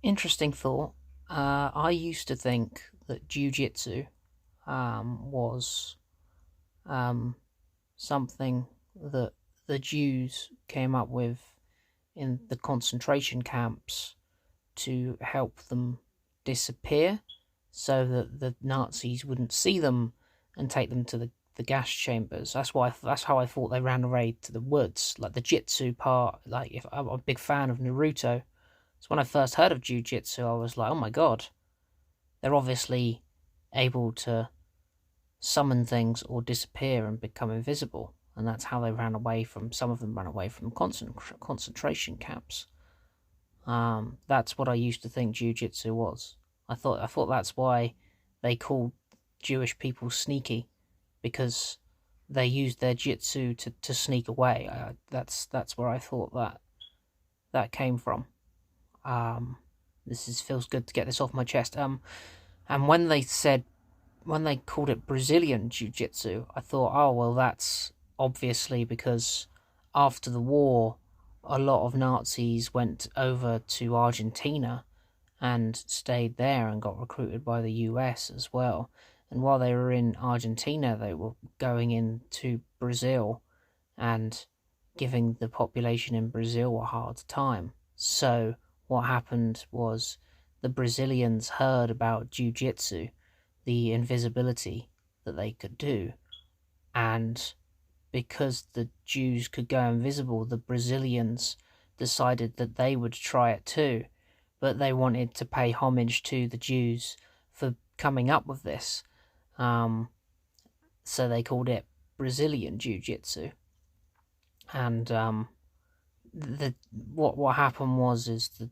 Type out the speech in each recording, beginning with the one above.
Interesting thought. I used to think that ju-jitsu was um, something that the Jews came up with in the concentration camps to help them disappear so that the Nazis wouldn't see them and take them to the gas chambers. That's how I thought they ran away to the woods. Like the jitsu part, like if I'm a big fan of Naruto. So when I first heard of jiu-jitsu, I was like, oh my god, they're obviously able to summon things or disappear and become invisible. And that's how they ran away from, some of them ran away from concentration camps. That's what I used to think jiu-jitsu was. I thought that's why they called Jewish people sneaky, because they used their jitsu to sneak away. That's where I thought that came from. Um, feels good to get this off my chest. And when they called it Brazilian Jiu Jitsu, I thought, oh well, that's obviously because after the war, a lot of Nazis went over to Argentina and stayed there and got recruited by the US as well. And while they were in Argentina, they were going into Brazil and giving the population in Brazil a hard time. So what happened was the Brazilians heard about jiu-jitsu, the invisibility that they could do, and because the Jews could go invisible, the Brazilians decided that they would try it too, but they wanted to pay homage to the Jews for coming up with this. So they called it Brazilian Jiu-Jitsu. And the what happened was is that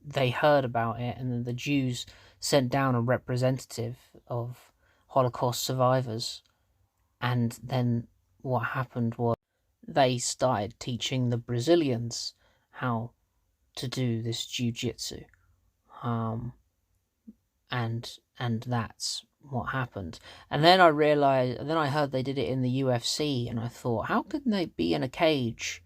they heard about it, and then the Jews sent down a representative of Holocaust survivors, and then what happened was they started teaching the Brazilians how to do this jiu-jitsu, um, and that's what happened. And then I realized, and then I heard they did it in the UFC, and I thought, how could they be in a cage?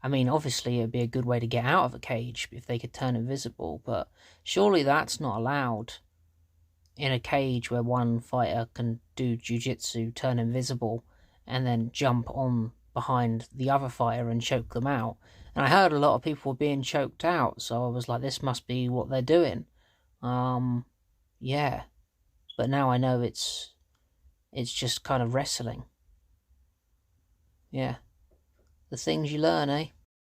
I mean, obviously it'd be a good way to get out of a cage if they could turn invisible, but surely that's not allowed in a cage where one fighter can do jiu-jitsu, turn invisible, and then jump on behind the other fighter and choke them out. And I heard a lot of people were being choked out, so I was like, this must be what they're doing. Yeah. But now I know it's just kind of wrestling. Yeah. The things you learn, eh?